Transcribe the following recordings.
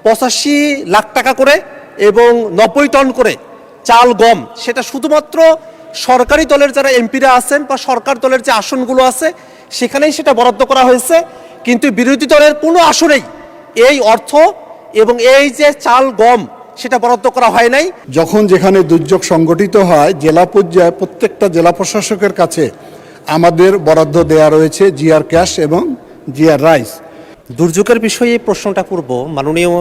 85 লাখ টাকা করে এবং 90 টন করে চাল গম, সেটা শুধুমাত্র সরকারি দলের যারা এমপিরা আছেন বা সরকার দলের যে আসনগুলো আছে সেখানেই সেটা বরাদ্দ করা হয়েছে। কিন্তু বিরোধী দলের কোনো আসনেই এই অর্থ এবং এই যে চাল গম সেটা বরাদ্দ করা হয় নাই। যখন যেখানে দুর্যোগ সংগঠিত হয় জেলা পর্যায়ে প্রত্যেকটা জেলা প্রশাসকের কাছে আমাদের বরাদ্দ দেয়া রয়েছে জিআর ক্যাশ এবং জিআর রাইস। দুর্যোগের বিষয়ে প্রশ্নটা করব মাননীয়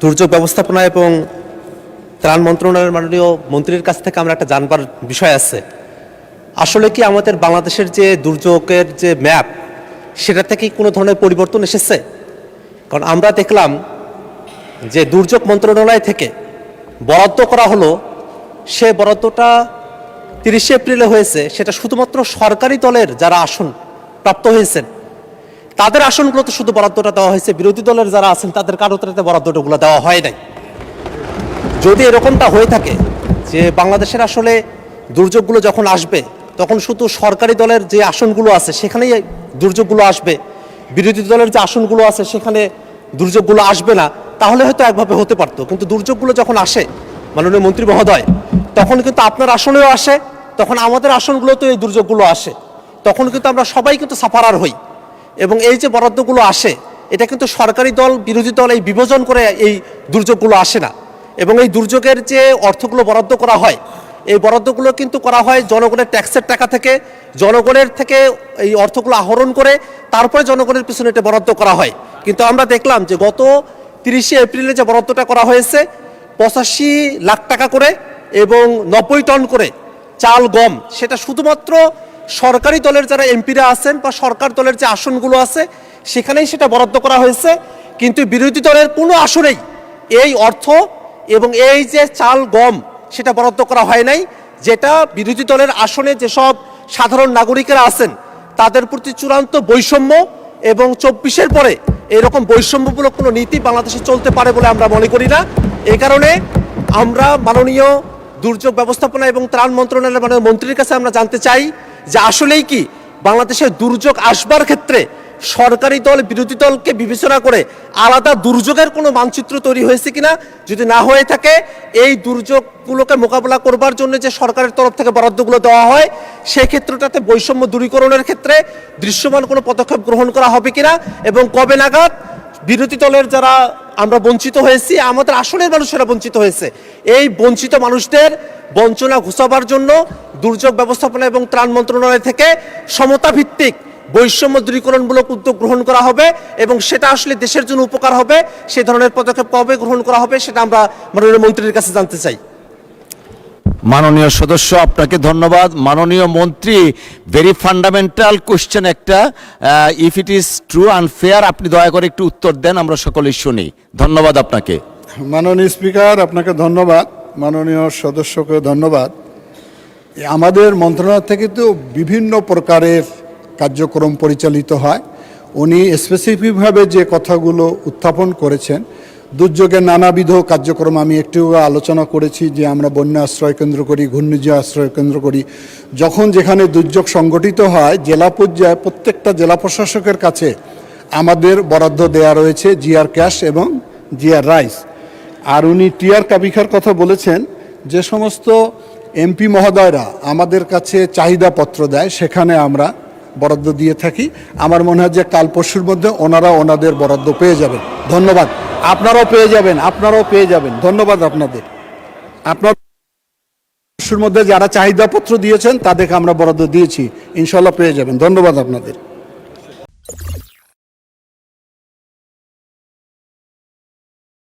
দুর্যোগ ব্যবস্থাপনা এবং ত্রাণ মন্ত্রণালয়ের মাননীয় মন্ত্রীর কাছ থেকে আমরা একটা জানবার বিষয় আছে। আসলে কি আমাদের বাংলাদেশের যে দুর্যোগের যে ম্যাপ সেটা থেকে কোনো ধরনের পরিবর্তন এসেছে? কারণ আমরা দেখলাম যে দুর্যোগ মন্ত্রণালয় থেকে বরাদ্দ করা হলো, সে বরাদ্দটা 30 এপ্রিলে হয়েছে, সেটা শুধুমাত্র সরকারি দলের যারা আসন প্রাপ্ত হয়েছেন তাদের আসনগুলোতে শুধু বরাদ্দটা দেওয়া হয়েছে, বিরোধী দলের যারা আছেন তাদের কারোতে বরাদ্দগুলো দেওয়া হয় নাই। যদি এরকমটা হয়ে থাকে যে বাংলাদেশের আসলে দুর্যোগগুলো যখন আসবে তখন শুধু সরকারি দলের যে আসনগুলো আছে সেখানেই দুর্যোগগুলো আসবে, বিরোধী দলের যে আসনগুলো আছে সেখানে দুর্যোগগুলো আসবে না, তাহলে হয়তো একভাবে হতে পারতো। কিন্তু দুর্যোগগুলো যখন আসে মাননীয় মন্ত্রী মহোদয়, তখন কিন্তু আপনার আসনেও আসে, তখন আমাদের আসনগুলোতেও এই দুর্যোগগুলো আসে, তখন কিন্তু আমরা সবাই কিন্তু সাফারার হই। এবং এই যে বরাদ্দগুলো আসে এটা কিন্তু সরকারি দল বিরোধী দল এই বিভাজন করে এই দুর্যোগগুলো আসে না। এবং এই দুর্যোগের যে অর্থগুলো বরাদ্দ করা হয় এই বরাদ্দগুলো কিন্তু করা হয় জনগণের ট্যাক্সের টাকা থেকে, জনগণের থেকে এই অর্থগুলো আহরণ করে তারপরে জনগণের পিছনে এটা বরাদ্দ করা হয়। কিন্তু আমরা দেখলাম যে গত 30 এপ্রিলে যে বরাদ্দটা করা হয়েছে 85 লাখ টাকা করে এবং 90 টন করে চাল গম, সেটা শুধুমাত্র সরকারি দলের যারা এমপিরা আছেন বা সরকার দলের যে আসনগুলো আছে সেখানেই সেটা বরাদ্দ করা হয়েছে। কিন্তু বিরোধী দলের কোনো আসনেই এই অর্থ এবং এই যে চাল গম সেটা বরাদ্দ করা হয় নাই, যেটা বিরোধী দলের আসনে যেসব সাধারণ নাগরিকেরা আছেন তাদের প্রতি চূড়ান্ত বৈষম্য। এবং 24-এর পরে এরকম বৈষম্যমূলক কোনো নীতি বাংলাদেশে চলতে পারে বলে আমরা মনে করি না। এই কারণে আমরা মাননীয় দুর্যোগ ব্যবস্থাপনা এবং ত্রাণ মন্ত্রণালয়ের মাননীয় মন্ত্রীর কাছে আমরা জানতে চাই যে আসলেই কি বাংলাদেশের দুর্যোগ আসবার ক্ষেত্রে সরকারি দল বিরোধী দলকে বিবেচনা করে আলাদা দুর্যোগের কোনো মানচিত্র তৈরি হয়েছে কিনা, যদি না হয়ে থাকে এই দুর্যোগগুলোকে মোকাবেলা করবার জন্য যে সরকারের তরফ থেকে বরাদ্দগুলো দেওয়া হয় সেই ক্ষেত্রটাতে বৈষম্য দূরীকরণের ক্ষেত্রে দৃশ্যমান কোনো পদক্ষেপ গ্রহণ করা হবে কিনা, এবং কবে নাগাদ বিরোধী দলের যারা আমরা বঞ্চিত হয়েছি, আমাদের আসনের মানুষেরা বঞ্চিত হয়েছে, এই বঞ্চিত মানুষদের বঞ্চনা ঘুচাবার জন্য দুর্যোগ ব্যবস্থাপনা এবং ত্রাণ মন্ত্রণালয় থেকে সমতা ভিত্তিক বৈষম্য দূরীকরণমূলক উদ্যোগ গ্রহণ করা হবে এবং সেটা আসলে দেশের জন্য উপকার হবে। সে ধরনের পদক্ষেপ কবে গ্রহণ করা হবে সেটা আমরা মাননীয় মন্ত্রীর কাছে জানতে চাই। মাননীয় সদস্য, আপনাকে ধন্যবাদ। মাননীয় মন্ত্রী, ভেরি ফান্ডামেন্টাল কোশ্চেন একটা, if it is true and fair, আপনি দয়া করে একটু উত্তর দেন, আমরা সকলেই শুনি। ধন্যবাদ আপনাকে। মাননীয় স্পিকার, আপনাকে ধন্যবাদ। মাননীয় সদস্যকে ধন্যবাদ। আমাদের মন্ত্রণালয় থেকে তো বিভিন্ন প্রকারের কার্যক্রম পরিচালিত হয়। উনি স্পেসিফিকভাবে যে কথাগুলো উত্থাপন করেছেন, দুর্যোগের নানাবিধ কার্যক্রম আমি একটু আলোচনা করেছি যে আমরা বন্যা আশ্রয় কেন্দ্র করি, ঘূর্ণিঝড় আশ্রয় কেন্দ্র করি। যখন যেখানে দুর্যোগ সংগঠিত হয় জেলা পর্যায়ে প্রত্যেকটা জেলা প্রশাসকের কাছে আমাদের বরাদ্দ দেয়া রয়েছে জিআর ক্যাশ এবং জিআর রাইস। আর উনি টিআর কাবিখার কথা বলেছেন, যে সমস্ত এমপি মহোদয়রা আমাদের কাছে চাহিদাপত্র দেয় সেখানে আমরা বরাদ্দ দিয়ে থাকি। আমার মনে হয় যে কাল পরশুর মধ্যে ওনারা ওনাদের বরাদ্দ পেয়ে যাবেন। ধন্যবাদ। আপনারাও পেয়ে যাবেন, আপনারাও পেয়ে যাবেন। ধন্যবাদ আপনাদের। আপনার পরশুর মধ্যে যারা চাহিদাপত্র দিয়েছেন তাদেরকে আমরা বরাদ্দ দিয়েছি, ইনশাল্লাহ পেয়ে যাবেন। ধন্যবাদ আপনাদের।